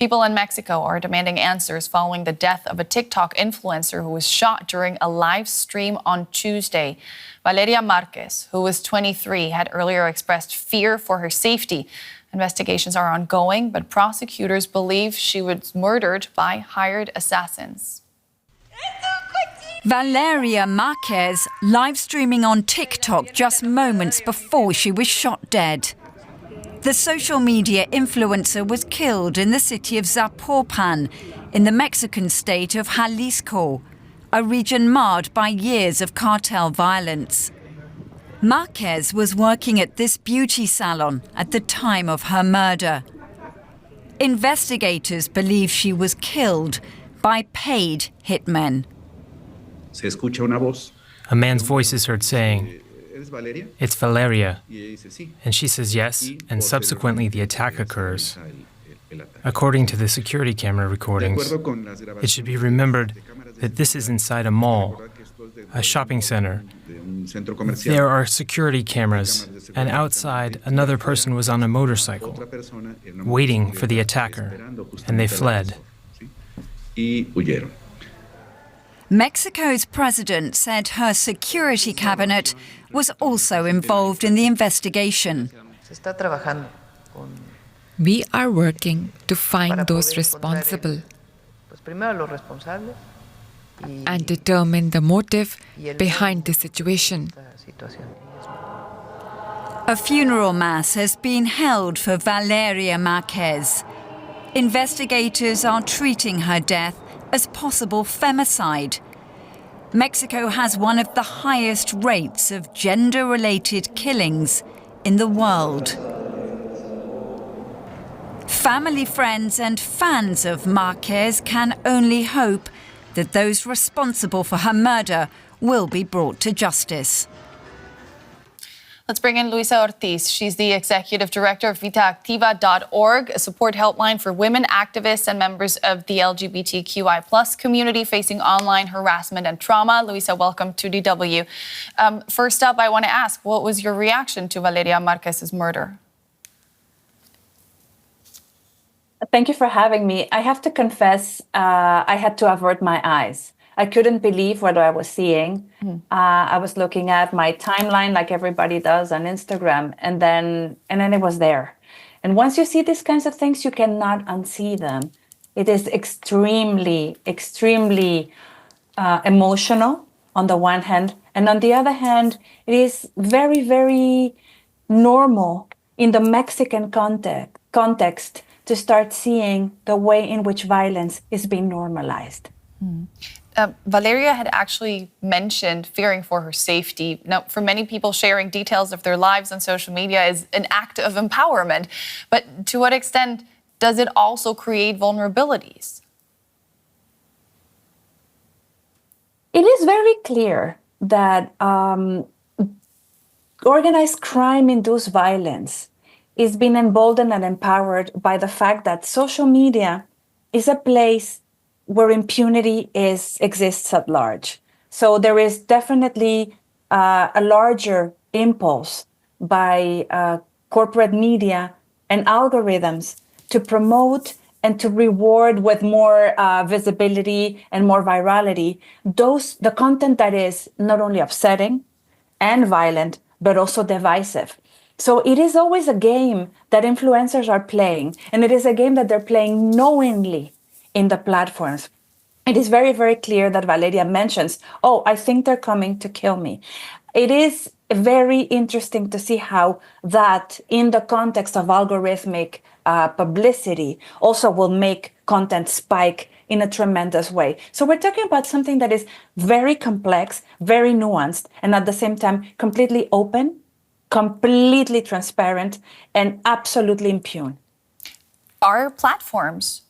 People in Mexico are demanding answers following the death of a TikTok influencer who was shot during a live stream on Tuesday. Valeria Marquez, who was 23, had earlier expressed fear for her safety. Investigations are ongoing, but prosecutors believe she was murdered by hired assassins. Valeria Marquez live streaming on TikTok just moments before she was shot dead. The social media influencer was killed in the city of Zapopan, in the Mexican state of Jalisco, a region marred by years of cartel violence. Marquez was working at this beauty salon at the time of her murder. Investigators believe she was killed by paid hitmen. A man's voice is heard saying, "It's Valeria," and she says yes, and subsequently the attack occurs. According to the security camera recordings, it should be remembered that this is inside a mall, a shopping center. There are security cameras, and outside another person was on a motorcycle, waiting for the attacker, and they fled. Mexico's president said her security cabinet was also involved in the investigation. We are working to find those responsible and determine the motive behind the situation. A funeral mass has been held for Valeria Marquez. Investigators are treating her death as possible femicide. Mexico has one of the highest rates of gender-related killings in the world. Family, friends and fans of Marquez can only hope that those responsible for her murder will be brought to justice. Let's bring in Luisa Ortiz. She's the executive director of VitaActiva.org, a support helpline for women activists and members of the LGBTQI+ community facing online harassment and trauma. Luisa, welcome to DW. First up, I want to ask, what was your reaction to Valeria Marquez's murder? Thank you for having me. I have to confess, I had to avert my eyes. I couldn't believe what I was seeing. I was looking at my timeline like everybody does on Instagram, and then it was there. And once you see these kinds of things, you cannot unsee them. It is extremely, extremely emotional on the one hand, and on the other hand, it is very, very normal in the Mexican context to start seeing the way in which violence is being normalized. Valeria had actually mentioned fearing for her safety. Now, for many people, sharing details of their lives on social media is an act of empowerment. But to what extent does it also create vulnerabilities? It is very clear that organized crime-induced violence is being emboldened and empowered by the fact that social media is a place where impunity exists at large. So there is definitely a larger impulse by corporate media and algorithms to promote and to reward with more visibility and more virality the content that is not only upsetting and violent, but also divisive. So it is always a game that influencers are playing, and it is a game that they're playing knowingly in the platforms. It is very, very clear that Valeria mentions, "Oh, I think they're coming to kill me." It is very interesting to see how that, in the context of algorithmic publicity, also will make content spike in a tremendous way. So we're talking about something that is very complex, very nuanced, and at the same time, completely open, completely transparent, and absolutely impune. Are platforms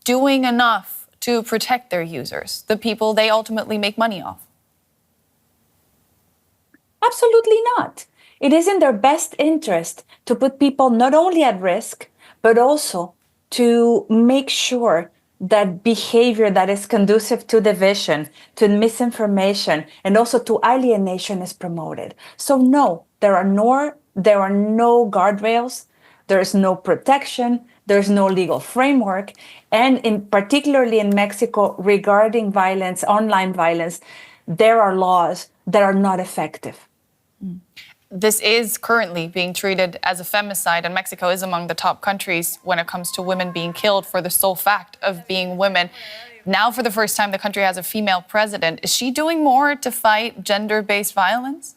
doing enough to protect their users, the people they ultimately make money off? Absolutely not. It is in their best interest to put people not only at risk, but also to make sure that behavior that is conducive to division, to misinformation, and also to alienation is promoted. So no, there are no guardrails There is no protection. There's no legal framework. And particularly in Mexico, regarding violence, online violence, there are laws that are not effective. This is currently being treated as a femicide, and Mexico is among the top countries when it comes to women being killed for the sole fact of being women. Now, for the first time, the country has a female president. Is she doing more to fight gender-based violence?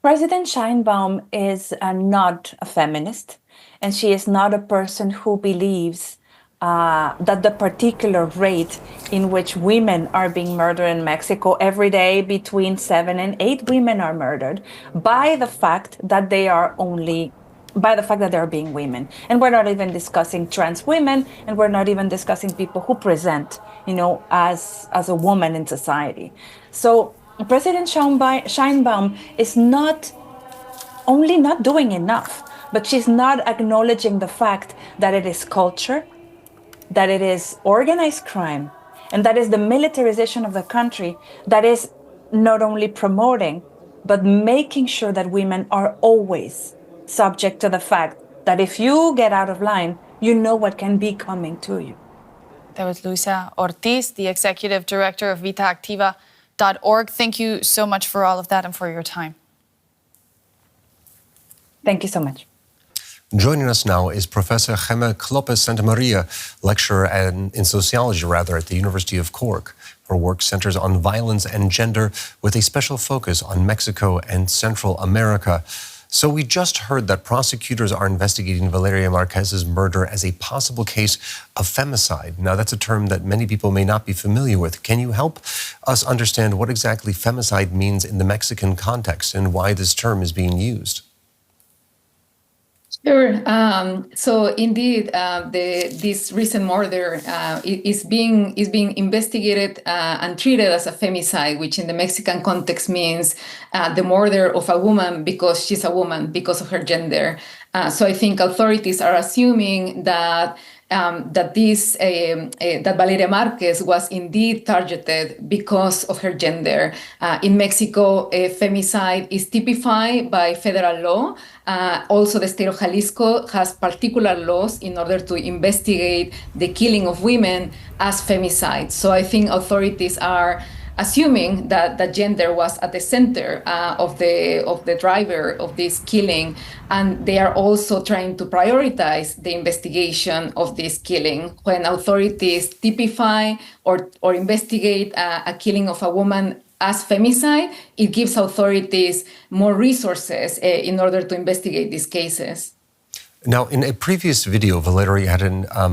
President Sheinbaum is not a feminist, and she is not a person who believes that the particular rate in which women are being murdered in Mexico every day, between 7 and 8 women are murdered by the fact that they are being women. And we're not even discussing trans women, and we're not even discussing people who present, as a woman in society. So President Sheinbaum is not only not doing enough, but she's not acknowledging the fact that it is culture, that it is organized crime, and that is the militarization of the country that is not only promoting, but making sure that women are always subject to the fact that if you get out of line, you know what can be coming to you. That was Luisa Ortiz, the executive director of VitaActiva.org. Thank you so much for all of that and for your time. Thank you so much. Joining us now is Professor Gema Kloppe-Santamaria, lecturer in sociology, at the University of Cork. Her work centers on violence and gender with a special focus on Mexico and Central America. So we just heard that prosecutors are investigating Valeria Marquez's murder as a possible case of femicide. Now, that's a term that many people may not be familiar with. Can you help us understand what exactly femicide means in the Mexican context and why this term is being used? Sure. So indeed, this recent murder is being investigated and treated as a femicide, which in the Mexican context means the murder of a woman because she's a woman, because of her gender. So I think authorities are assuming that that Valeria Marquez was indeed targeted because of her gender. In Mexico, femicide is typified by federal law. Also, the state of Jalisco has particular laws in order to investigate the killing of women as femicide. So I think authorities are assuming that gender was at the center of the driver of this killing, and they are also trying to prioritize the investigation of this killing. When authorities typify or investigate a killing of a woman as femicide, it gives authorities more resources in order to investigate these cases. Now, in a previous video, Valeria had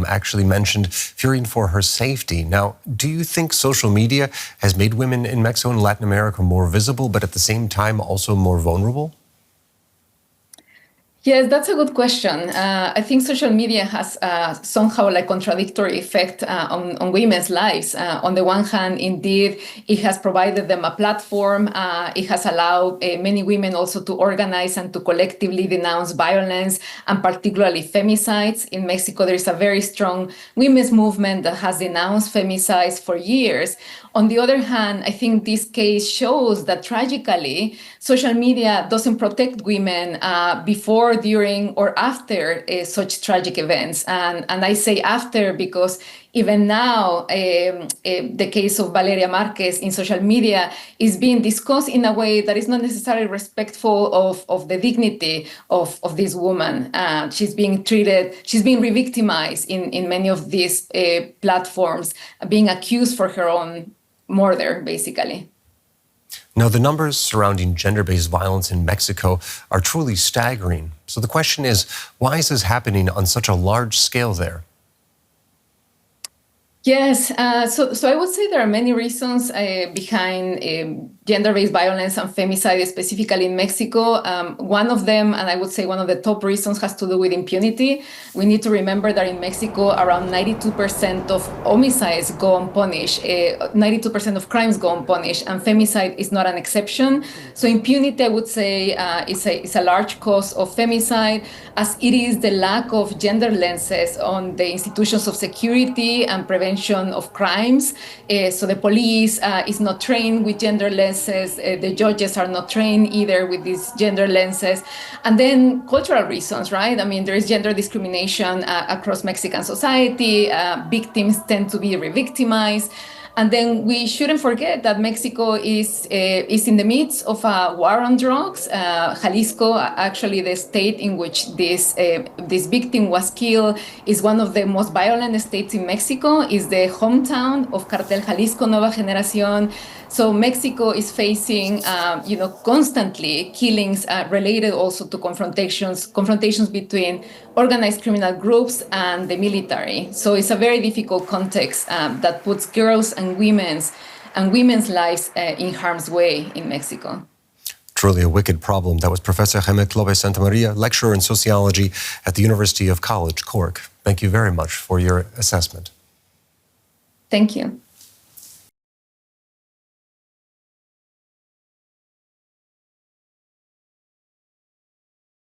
actually mentioned fearing for her safety. Now, do you think social media has made women in Mexico and Latin America more visible, but at the same time also more vulnerable? Yes, that's a good question. I think social media has somehow like contradictory effect on women's lives. On the one hand, indeed, it has provided them a platform. It has allowed many women also to organize and to collectively denounce violence, and particularly femicides. In Mexico, there is a very strong women's movement that has denounced femicides for years. On the other hand, I think this case shows that tragically, social media doesn't protect women before, during, or after such tragic events. And I say after because even now, the case of Valeria Marquez in social media is being discussed in a way that is not necessarily respectful of the dignity of this woman. She's being re-victimized in many of these platforms, being accused for her own murder, basically. Now, the numbers surrounding gender-based violence in Mexico are truly staggering. So the question is, why is this happening on such a large scale there? Yes, so I would say there are many reasons behind gender-based violence and femicide, specifically in Mexico. One of them, and I would say one of the top reasons, has to do with impunity. We need to remember that in Mexico, around 92% of homicides go unpunished, 92% of crimes go unpunished, and femicide is not an exception. So impunity, I would say, is a large cause of femicide, as it is the lack of gender lenses on the institutions of security and prevention of crimes. So the police is not trained with gender lenses. biases. The judges are not trained either with these gender lenses. And then cultural reasons, right? I mean, there is gender discrimination across Mexican society. Victims tend to be re-victimized. And then we shouldn't forget that Mexico is in the midst of a war on drugs. Jalisco, actually the state in which this victim was killed, is one of the most violent states in Mexico, is the hometown of Cartel Jalisco Nueva Generación. So Mexico is facing, constantly killings related also to confrontations between organized criminal groups and the military. So it's a very difficult context that puts girls and women's lives in harm's way in Mexico. Truly a wicked problem. That was Professor Gema Kloppe-Santamaria, lecturer in sociology at the University of College, Cork. Thank you very much for your assessment. Thank you.